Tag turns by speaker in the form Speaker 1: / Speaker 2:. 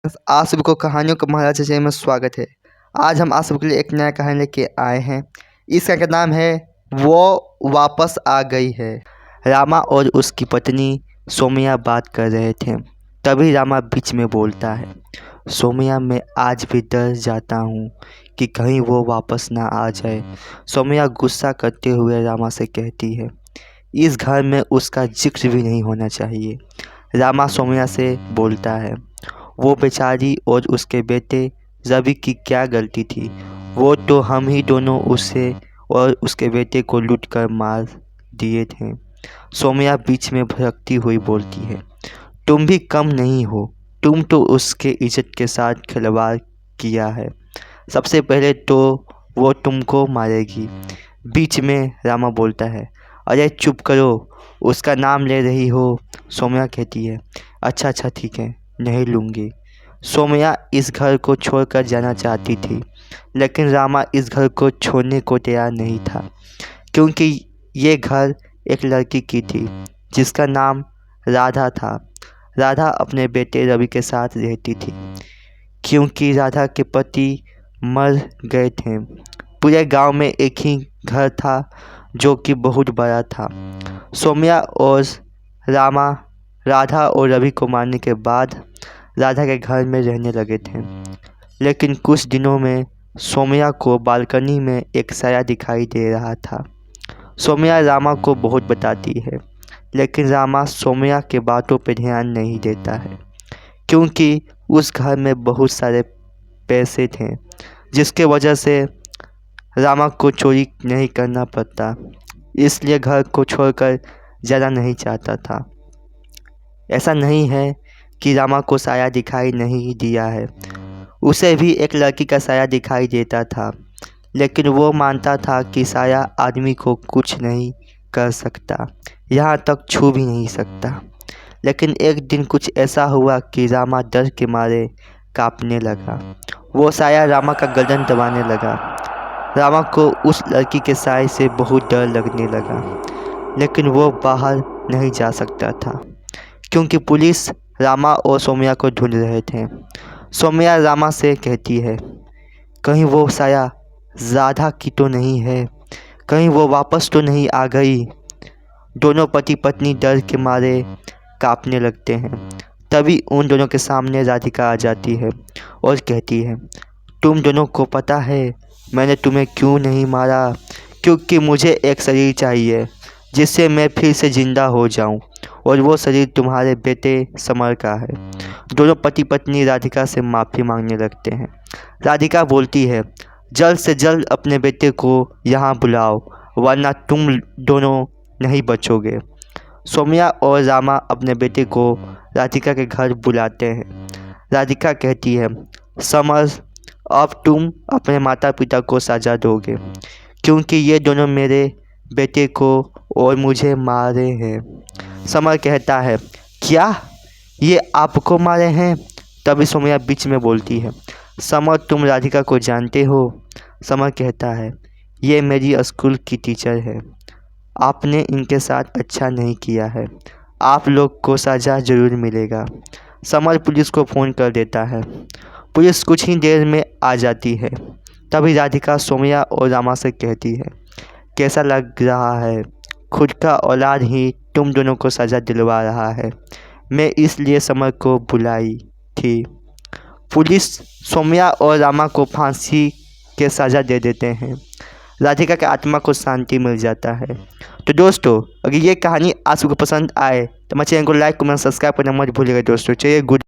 Speaker 1: आप सभी को कहानियों का महाराज चैनल में स्वागत है। आज हम आप सबके लिए एक नया कहानी लेके आए हैं। इस कहानी का नाम है वो वापस आ गई है। रामा और उसकी पत्नी सोमिया बात कर रहे थे। तभी रामा बीच में बोलता है, सोमिया मैं आज भी डर जाता हूँ कि कहीं वो वापस ना आ जाए। सोमिया गुस्सा करते हुए रामा से कहती है, इस घर में उसका जिक्र भी नहीं होना चाहिए। रामा सोमिया से बोलता है, वो बेचारी और उसके बेटे रवि की क्या गलती थी। वो तो हम ही दोनों उसे और उसके बेटे को लूट कर मार दिए थे। सोमिया बीच में भड़कती हुई बोलती है, तुम भी कम नहीं हो, तुम तो उसके इज्जत के साथ खिलवाड़ किया है। सबसे पहले तो वो तुमको मारेगी। बीच में रामा बोलता है, अरे चुप करो, उसका नाम ले रही हो। सोमिया कहती है, अच्छा ठीक है, नहीं लूँगी। सोमिया इस घर को छोड़कर जाना चाहती थी, लेकिन रामा इस घर को छोड़ने को तैयार नहीं था, क्योंकि ये घर एक लड़की की थी जिसका नाम राधा था। राधा अपने बेटे रवि के साथ रहती थी, क्योंकि राधा के पति मर गए थे। पूरे गांव में एक ही घर था जो कि बहुत बड़ा था। सोमिया और राधा और रवि को मारने के बाद राधा के घर में रहने लगे थे। लेकिन कुछ दिनों में सोमिया को बालकनी में एक साया दिखाई दे रहा था। सोमिया रामा को बहुत बताती है, लेकिन रामा सोमिया के बातों पर ध्यान नहीं देता है, क्योंकि उस घर में बहुत सारे पैसे थे, जिसके वजह से रामा को चोरी नहीं करना पड़ता, इसलिए घर को छोड़कर जाना नहीं चाहता था। ऐसा नहीं है कि रामा को साया दिखाई नहीं दिया है, उसे भी एक लड़की का साया दिखाई देता था, लेकिन वो मानता था कि साया आदमी को कुछ नहीं कर सकता, यहाँ तक छू भी नहीं सकता। लेकिन एक दिन कुछ ऐसा हुआ कि रामा डर के मारे कांपने लगा। वो साया रामा का गर्दन दबाने लगा। रामा को उस लड़की के साए से बहुत डर लगने लगा, लेकिन वो बाहर नहीं जा सकता था, क्योंकि पुलिस रामा और सोमिया को ढूंढ रहे थे। सोमिया रामा से कहती है, कहीं वो साया राधा की तो नहीं है, कहीं वो वापस तो नहीं आ गई। दोनों पति पत्नी डर के मारे कांपने लगते हैं। तभी उन दोनों के सामने राधिका आ जाती है और कहती है, तुम दोनों को पता है मैंने तुम्हें क्यों नहीं मारा? क्योंकि मुझे एक शरीर चाहिए जिससे मैं फिर से ज़िंदा हो जाऊं, और वो शरीर तुम्हारे बेटे समर का है। दोनों पति पत्नी राधिका से माफ़ी मांगने लगते हैं। राधिका बोलती है, जल्द से जल्द अपने बेटे को यहाँ बुलाओ, वरना तुम दोनों नहीं बचोगे। सोमिया और रामा अपने बेटे को राधिका के घर बुलाते हैं। राधिका कहती है, समर, अब तुम अपने माता पिता को सजा दोगे, क्योंकि ये दोनों मेरे बेटे को और मुझे मारे हैं। समर कहता है, क्या ये आपको मारे हैं? तभी सोमिया बीच में बोलती है, समर तुम राधिका को जानते हो? समर कहता है, ये मेरी स्कूल की टीचर है, आपने इनके साथ अच्छा नहीं किया है, आप लोग को सज़ा ज़रूर मिलेगा। समर पुलिस को फ़ोन कर देता है। पुलिस कुछ ही देर में आ जाती है। तभी राधिका सोमिया और रामा से कहती है, कैसा लग रहा है? खुद का औलाद ही तुम दोनों को सज़ा दिलवा रहा है। मैं इसलिए समर को बुलाई थी। पुलिस सोमिया और रामा को फांसी के सज़ा दे देते हैं। राधिका के आत्मा को शांति मिल जाता है। तो दोस्तों, अगर ये कहानी आप सबको पसंद आए तो मेरे चैनल को लाइक कमेंट सब्सक्राइब करना मत भूलिएगा दोस्तों। चलिए गुड।